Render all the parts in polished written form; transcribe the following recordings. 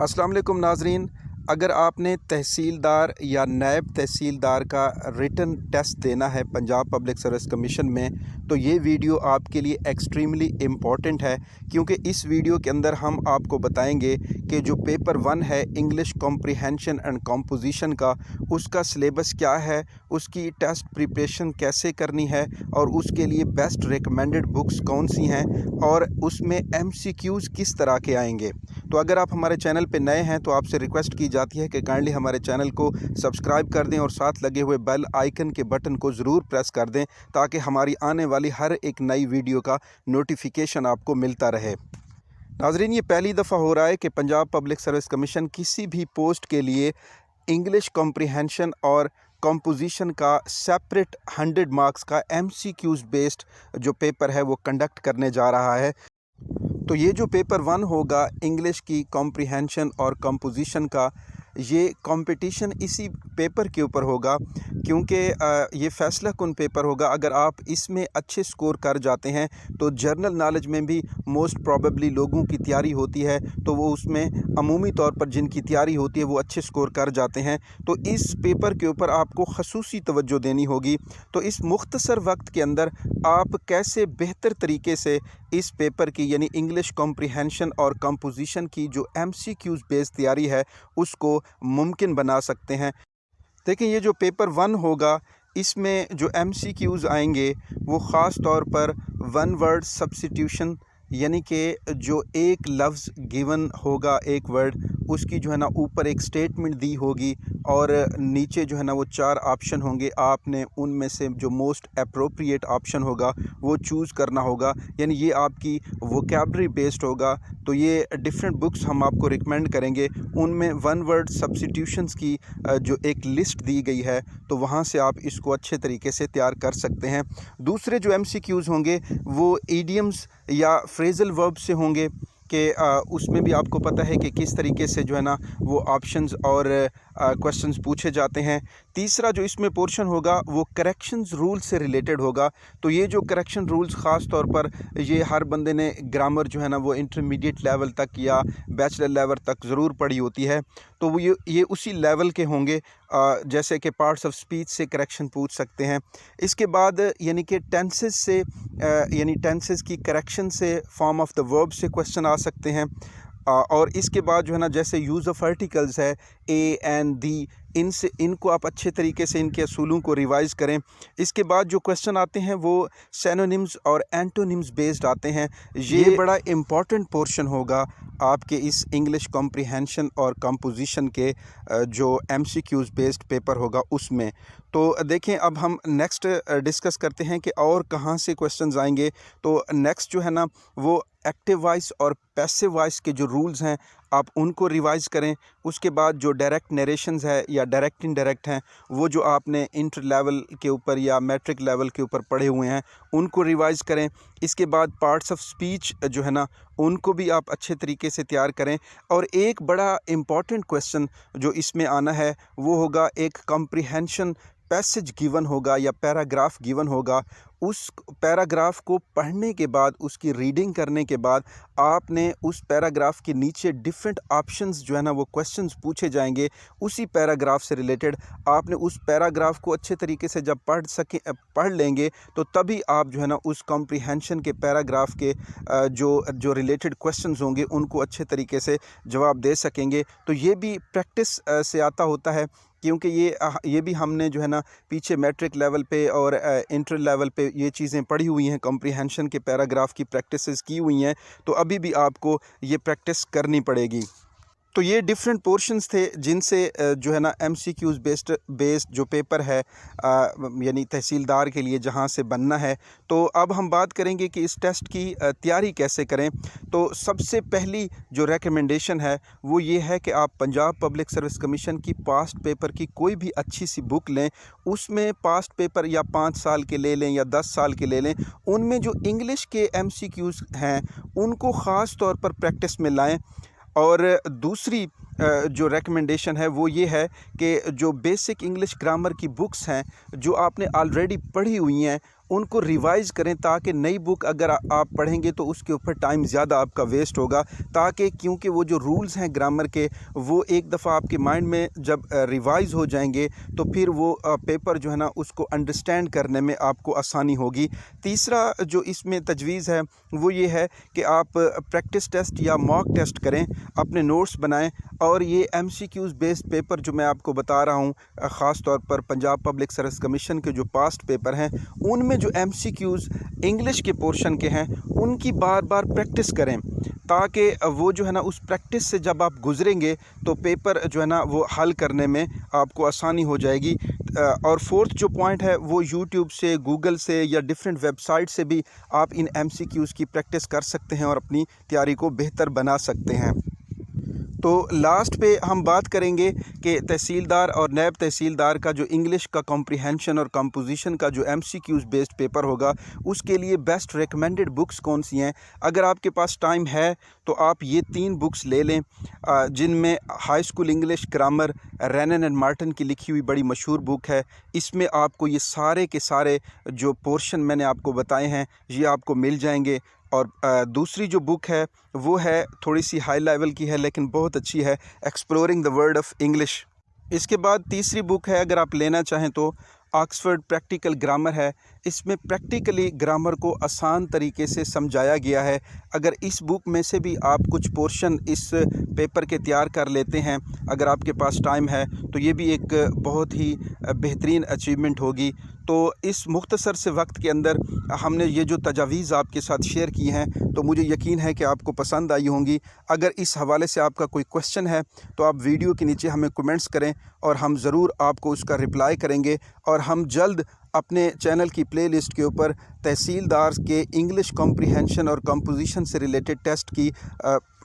अस्सलाम वालेकुम नाजरीन। अगर आपने तहसीलदार या नायब तहसीलदार का रिटन टेस्ट देना है पंजाब पब्लिक सर्विस कमीशन में, तो ये वीडियो आपके लिए एक्सट्रीमली इम्पॉर्टेंट है, क्योंकि इस वीडियो के अंदर हम आपको बताएंगे कि जो पेपर 1 है इंग्लिश कॉम्प्रिहेंशन एंड कंपोजिशन का, उसका सिलेबस क्या है, उसकी टेस्ट प्रिपरेशन कैसे करनी है और उसके लिए बेस्ट रिकमेंडेड बुक्स कौन सी हैं और उसमें एमसीक्यूज़ किस तरह के आएंगे। तो अगर आप हमारे चैनल पे नए हैं तो आपसे रिक्वेस्ट की जाती है कि काइंडली हमारे चैनल को सब्सक्राइब कर दें और साथ लगे हुए बेल आइकन के बटन को ज़रूर प्रेस कर दें, ताकि हमारी आने वाली हर एक नई वीडियो का नोटिफिकेशन आपको मिलता रहे। नाजरीन, ये पहली दफ़ा हो रहा है कि पंजाब पब्लिक सर्विस कमीशन किसी भी पोस्ट के लिए इंग्लिश कॉम्प्रिहेंशन और कंपोजिशन का सेपरेट 100 मार्क्स का एमसीक्यूज़ बेस्ड जो पेपर है वो कंडक्ट करने जा रहा है। तो ये जो पेपर 1 होगा इंग्लिश की कॉम्प्रिहेंशन और कंपोजिशन का, ये कंपटीशन इसी पेपर के ऊपर होगा, क्योंकि ये फ़ैसला कुन पेपर होगा। अगर आप इसमें अच्छे स्कोर कर जाते हैं तो जनरल नॉलेज में भी मोस्ट प्रॉबेबली लोगों की तैयारी होती है, तो वो उसमें अमूमी तौर पर जिनकी तैयारी होती है वो अच्छे स्कोर कर जाते हैं। तो इस पेपर के ऊपर आपको ख़ुसूसी तवज्जो देनी होगी। तो इस मुख्तसर वक्त के अंदर आप कैसे बेहतर तरीके से इस पेपर की यानी इंग्लिश कॉम्प्रिहेंशन और कंपोजिशन की जो एमसीक्यूज़ बेस्ड तैयारी है उसको मुमकिन बना सकते हैं। देखिए, ये जो पेपर 1 होगा इसमें जो एमसीक्यूज़ आएंगे वो ख़ास तौर पर वन वर्ड सब्स्टिट्यूशन, यानी कि जो एक लफ्ज़ गिवन होगा, एक वर्ड, उसकी जो है ना ऊपर एक स्टेटमेंट दी होगी और नीचे जो है ना वो 4 ऑप्शन होंगे। आपने उनमें से जो मोस्ट अप्रोप्रिएट ऑप्शन होगा वो चूज़ करना होगा, यानी ये आपकी वोकैबलरी बेस्ड होगा। तो ये डिफरेंट बुक्स हम आपको रिकमेंड करेंगे, उनमें वन वर्ड सब्स्टिट्यूशंस की जो एक लिस्ट दी गई है, तो वहाँ से आप इसको अच्छे तरीके से तैयार कर सकते हैं। दूसरे जो एमसीक्यूज़ होंगे वो ईडियम्स या फ्रेजल वर्ब से होंगे कि उसमें भी आपको पता है कि किस तरीके से जो है ना वो ऑप्शंस और क्वेश्चंस पूछे जाते हैं। तीसरा जो इसमें पोर्शन होगा वो करेक्शंस रूल से रिलेटेड होगा। तो ये जो करेक्शन रूल्स ख़ास तौर पर ये हर बंदे ने ग्रामर जो है ना वो इंटरमीडिएट लेवल तक या बैचलर लेवल तक ज़रूर पढ़ी होती है, तो वो ये उसी लेवल के होंगे। जैसे कि पार्ट्स ऑफ स्पीच से करेक्शन पूछ सकते हैं। इसके बाद यानी कि टेंसेस से यानी टेंसेस की करेक्शन से फॉर्म ऑफ द वर्ब से क्वेश्चन आ सकते हैं। और इसके बाद जो है ना जैसे यूज़ ऑफ आर्टिकल्स है ए एंड दी, इनको आप अच्छे तरीके से इनके असूलों को रिवाइज़ करें। इसके बाद जो क्वेश्चन आते हैं वो सिनोनिम्स और एंटोनिम्स बेस्ड आते हैं। ये बड़ा इम्पॉर्टेंट पोर्शन होगा आपके इस इंग्लिश कॉम्प्रिहेंशन और कंपोजिशन के जो एमसीक्यूज़ बेस्ड पेपर होगा उसमें। तो देखें, अब हम नेक्स्ट डिस्कस करते हैं कि और कहाँ से क्वेश्चंस आएंगे। तो नेक्स्ट जो है ना वो एक्टिव वॉइस और पैसिव वॉइस के जो रूल्स हैं आप उनको रिवाइज़ करें। उसके बाद जो डायरेक्ट नरेशंस है या डायरेक्ट इनडायरेक्ट हैं वो जो आपने इंटर लेवल के ऊपर या मैट्रिक लेवल के ऊपर पढ़े हुए हैं उनको रिवाइज़ करें। इसके बाद पार्ट्स ऑफ स्पीच जो है ना उनको भी आप अच्छे तरीके से तैयार करें। और एक बड़ा इम्पॉर्टेंट क्वेश्चन जो इसमें आना है वो होगा एक कॉम्प्रिहेंशन पैसेज गिवन होगा या पैराग्राफ गिवन होगा। उस पैराग्राफ को पढ़ने के बाद, उसकी रीडिंग करने के बाद आपने उस पैराग्राफ के नीचे डिफरेंट ऑप्शंस जो है ना वो क्वेश्चंस पूछे जाएंगे उसी पैराग्राफ से रिलेटेड। आपने उस पैराग्राफ को अच्छे तरीके से जब पढ़ लेंगे तो तभी आप जो है ना उस कॉम्प्रिहेंशन के पैराग्राफ के जो रिलेटेड क्वेश्चंस होंगे उनको अच्छे तरीके से जवाब दे सकेंगे। तो ये भी प्रैक्टिस से आता होता है, क्योंकि ये भी हमने जो है ना पीछे मैट्रिक लेवल पे और इंटर लेवल पे ये चीज़ें पढ़ी हुई हैं, कॉम्प्रिहेंशन के पैराग्राफ की प्रैक्टिसेस की हुई हैं, तो अभी भी आपको ये प्रैक्टिस करनी पड़ेगी। तो ये डिफरेंट पोर्शंस थे जिनसे जो है ना एमसीक्यूज़ बेस्ड जो पेपर है यानी तहसीलदार के लिए जहाँ से बनना है। तो अब हम बात करेंगे कि इस टेस्ट की तैयारी कैसे करें। तो सबसे पहली जो रेकमेंडेशन है वो ये है कि आप पंजाब पब्लिक सर्विस कमीशन की पास्ट पेपर की कोई भी अच्छी सी बुक लें। उसमें पास्ट पेपर या 5 साल के ले लें या 10 साल के ले लें, उनमें जो इंग्लिश के एमसीक्यूज़ हैं उनको ख़ास तौर पर प्रैक्टिस में लाएँ। और दूसरी जो रेकमेंडेशन है वो ये है कि जो बेसिक इंग्लिश ग्रामर की बुक्स हैं जो आपने ऑलरेडी पढ़ी हुई हैं ان کو ریوائز کریں، تاکہ نئی بک اگر آپ پڑھیں گے تو اس کے اوپر ٹائم زیادہ آپ کا ویسٹ ہوگا، تاکہ کیونکہ وہ جو رولز ہیں گرامر کے وہ ایک دفعہ آپ کے مائنڈ میں جب ریوائز ہو جائیں گے تو پھر وہ پیپر جو ہے نا اس کو انڈرسٹینڈ کرنے میں آپ کو آسانی ہوگی۔ تیسرا جو اس میں تجویز ہے وہ یہ ہے کہ آپ پریکٹس ٹیسٹ یا موک ٹیسٹ کریں، اپنے نوٹس بنائیں، اور یہ M C Qs based paper جو میں آپ کو بتا رہا ہوں، خاص طور پر پنجاب پبلک سروس کمیشن کے جو پاسٹ پیپر ہیں ان میں جو ایم سی کیوز انگلش کے پورشن کے ہیں ان کی بار بار پریکٹس کریں، تاکہ وہ جو ہے نا اس پریکٹس سے جب آپ گزریں گے تو پیپر جو ہے نا وہ حل کرنے میں آپ کو آسانی ہو جائے گی۔ اور فورتھ جو پوائنٹ ہے وہ یوٹیوب سے، گوگل سے یا ڈیفرنٹ ویب سائٹ سے بھی آپ ان ایم سی کیوز کی پریکٹس کر سکتے ہیں اور اپنی تیاری کو بہتر بنا سکتے ہیں۔ تو لاسٹ پہ ہم بات کریں گے کہ تحصیلدار اور نیب تحصیلدار کا جو انگلش کا کمپریہنشن اور کمپوزیشن کا جو M C Qs based paper ہوگا اس کے لیے بیسٹ ریکمینڈڈ بکس کون سی ہیں۔ اگر آپ کے پاس ٹائم ہے تو آپ یہ 3 بکس لے لیں، جن میں high school English grammar Wren and Martin کی لکھی ہوئی بڑی مشہور بک ہے۔ اس میں آپ کو یہ سارے کے سارے جو پورشن میں نے آپ کو بتائے ہیں یہ آپ کو مل جائیں گے۔ اور دوسری جو بک ہے وہ ہے تھوڑی سی ہائی لیول کی ہے لیکن بہت اچھی ہے، exploring the world of English. اس کے بعد تیسری بک ہے اگر آپ لینا چاہیں تو آکسفورڈ پریکٹیکل گرامر ہے۔ اس میں پریکٹیکلی گرامر کو آسان طریقے سے سمجھایا گیا ہے۔ اگر اس بک میں سے بھی آپ کچھ پورشن اس پیپر کے تیار کر لیتے ہیں، اگر آپ کے پاس ٹائم ہے تو یہ بھی ایک بہت ہی بہترین اچیومنٹ ہوگی۔ تو اس مختصر سے وقت کے اندر ہم نے یہ جو تجاویز آپ کے ساتھ شیئر کی ہیں تو مجھے یقین ہے کہ آپ کو پسند آئی ہوں گی۔ اگر اس حوالے سے آپ کا کوئی کویشچن ہے تو آپ ویڈیو کے نیچے ہمیں کمنٹس کریں اور ہم ضرور آپ کو اس کا رپلائی کریں گے، اور ہم جلد اپنے چینل کی پلے لسٹ کے اوپر تحصیلدار کے انگلش کمپریہنشن اور کمپوزیشن سے ریلیٹڈ ٹیسٹ کی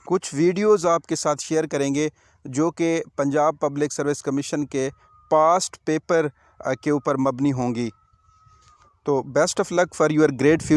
کچھ ویڈیوز آپ کے ساتھ شیئر کریں گے، جو کہ پنجاب پبلک سروس کمیشن کے پاسٹ پیپر کے اوپر مبنی ہوں گی۔ تو best of luck for your great future.